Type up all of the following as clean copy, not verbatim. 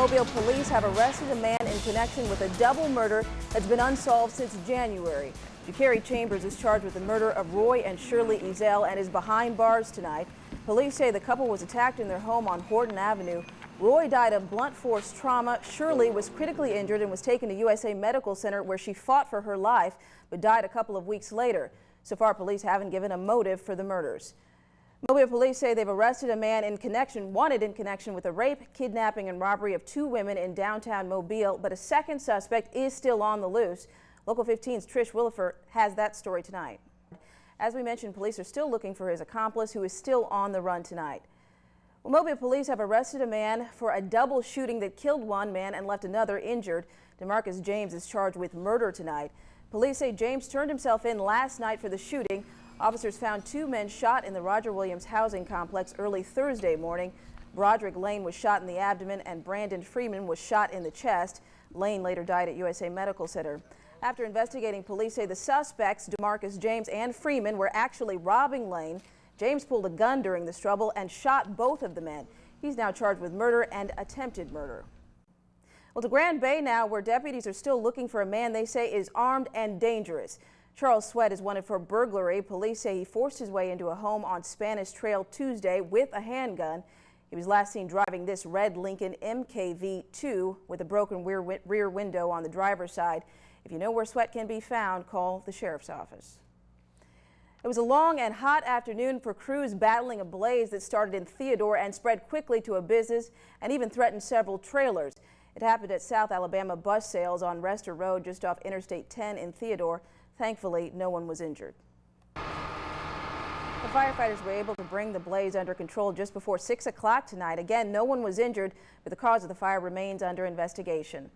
Mobile police have arrested a man in connection with a double murder that's been unsolved since January. Ja'Carri Chambers is charged with the murder of Roy and Shirley Ezell and is behind bars tonight. Police say the couple was attacked in their home on Horton Avenue. Roy died of blunt force trauma. Shirley was critically injured and was taken to USA Medical Center, where she fought for her life but died a couple of weeks later. So far, police haven't given a motive for the murders. Mobile police say they've arrested a man wanted in connection with a rape, kidnapping, and robbery of 2 women in downtown Mobile, but a second suspect is still on the loose. Local 15's Trish Williford has that story tonight. As we mentioned, police are still looking for his accomplice, who is still on the run tonight. Well, Mobile police have arrested a man for a double shooting that killed one man and left another injured. DeMarcus James is charged with murder tonight. Police say James turned himself in last night for the shooting. Officers found 2 men shot in the Roger Williams housing complex early Thursday morning. Broderick Lane was shot in the abdomen and Brandon Freeman was shot in the chest. Lane later died at USA Medical Center. After investigating, police say the suspects, DeMarcus James and Freeman, were actually robbing Lane. James pulled a gun during the struggle and shot both of the men. He's now charged with murder and attempted murder. Well, to Grand Bay now, where deputies are still looking for a man they say is armed and dangerous. Charles Sweat is wanted for burglary. Police say he forced his way into a home on Spanish Trail Tuesday with a handgun. He was last seen driving this red Lincoln MKV2 with a broken rear window on the driver's side. If you know where Sweat can be found, call the sheriff's office. It was a long and hot afternoon for crews battling a blaze that started in Theodore and spread quickly to a business and even threatened several trailers. It happened at South Alabama Bus Sales on Rester Road just off Interstate 10 in Theodore. Thankfully, no one was injured. The firefighters were able to bring the blaze under control just before 6 o'clock tonight. Again, no one was injured, but the cause of the fire remains under investigation.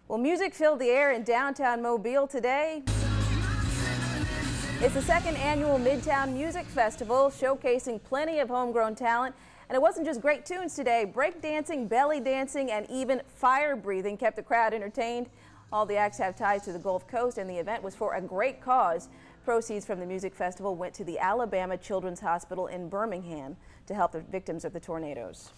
Well, music filled the air in downtown Mobile today. It's the 2nd annual Midtown Music Festival, showcasing plenty of homegrown talent. And it wasn't just great tunes today. Break dancing, belly dancing, and even fire breathing kept the crowd entertained. All the acts have ties to the Gulf Coast, and the event was for a great cause. Proceeds from the music festival went to the Alabama Children's Hospital in Birmingham to help the victims of the tornadoes.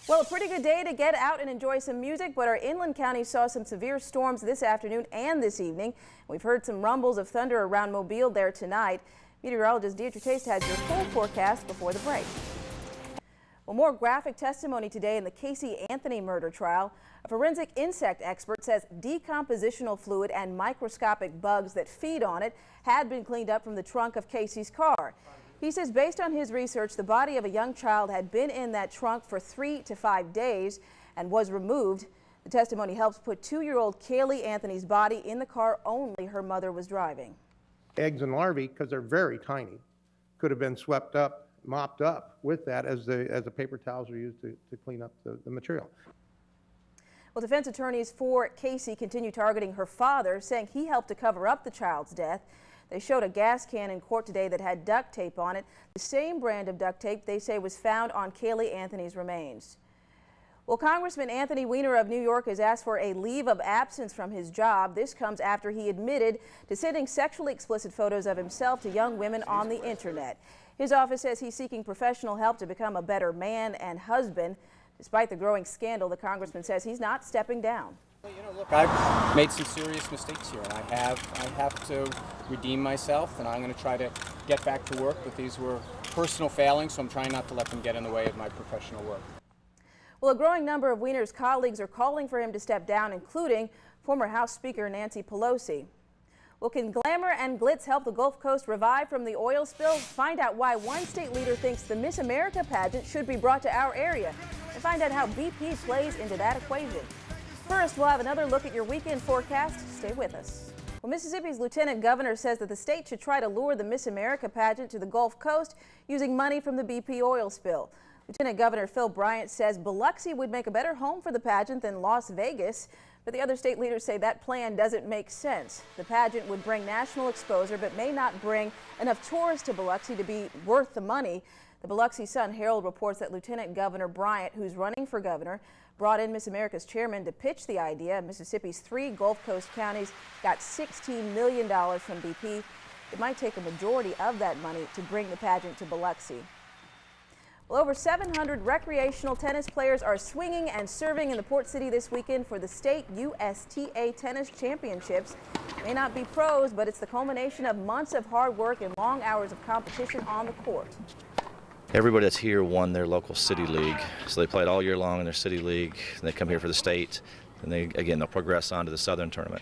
Well, a pretty good day to get out and enjoy some music, but our inland counties saw some severe storms this afternoon and this evening. We've heard some rumbles of thunder around Mobile there tonight. Meteorologist Deidre Taste has your full forecast before the break. Well, more graphic testimony today in the Casey Anthony murder trial. A forensic insect expert says decompositional fluid and microscopic bugs that feed on it had been cleaned up from the trunk of Casey's car. He says based on his research, the body of a young child had been in that trunk for 3 to 5 days and was removed. The testimony helps put 2-year-old Kaylee Anthony's body in the car only her mother was driving. Eggs and larvae, because they're very tiny, could have been swept up, mopped up with that as the paper towels are used to clean up the material. Well, defense attorneys for Casey continue targeting her father, saying he helped to cover up the child's death. They showed a gas can in court today that had duct tape on it, the same brand of duct tape they say was found on Kaylee Anthony's remains. Well, Congressman Anthony Weiner of New York has asked for a leave of absence from his job. This comes after he admitted to sending sexually explicit photos of himself to young women on the internet. His office says he's seeking professional help to become a better man and husband. Despite the growing scandal, the congressman says he's not stepping down. Well, you know, look, I've made some serious mistakes here, and I have to redeem myself, and I'm going to try to get back to work, but these were personal failings, so I'm trying not to let them get in the way of my professional work. Well, a growing number of Weiner's colleagues are calling for him to step down, including former House Speaker Nancy Pelosi. Well, can glamour and glitz help the Gulf Coast revive from the oil spill? Find out why one state leader thinks the Miss America pageant should be brought to our area, and find out how BP plays into that equation. First, we'll have another look at your weekend forecast. Stay with us. Well, Mississippi's Lieutenant Governor says that the state should try to lure the Miss America pageant to the Gulf Coast using money from the BP oil spill. Lieutenant Governor Phil Bryant says Biloxi would make a better home for the pageant than Las Vegas, but the other state leaders say that plan doesn't make sense. The pageant would bring national exposure but may not bring enough tourists to Biloxi to be worth the money. The Biloxi Sun-Herald reports that Lieutenant Governor Bryant, who's running for governor, brought in Miss America's chairman to pitch the idea. Mississippi's 3 Gulf Coast counties got $16 million from BP. It might take a majority of that money to bring the pageant to Biloxi. Well, over 700 recreational tennis players are swinging and serving in the Port City this weekend for the state USTA Tennis Championships. May not be pros, but it's the culmination of months of hard work and long hours of competition on the court. Everybody that's here won their local city league, so they played all year long in their city league, and they come here for the state, and they'll progress on to the Southern Tournament.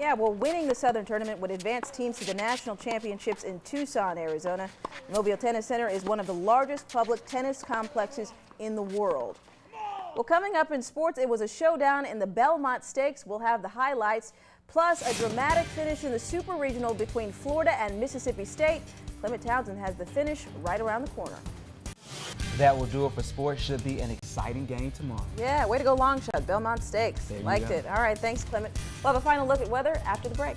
Yeah, well, winning the Southern Tournament would advance teams to the national championships in Tucson, Arizona. The Mobile Tennis Center is one of the largest public tennis complexes in the world. Well, coming up in sports, it was a showdown in the Belmont Stakes. We'll have the highlights, plus a dramatic finish in the Super Regional between Florida and Mississippi State. Clement Townsend has the finish right around the corner. That will do it for sports. Should be an exciting game tomorrow. Yeah, way to go, long shot. Belmont Stakes. Liked it. All right, thanks, Clement. We'll have a final look at weather after the break.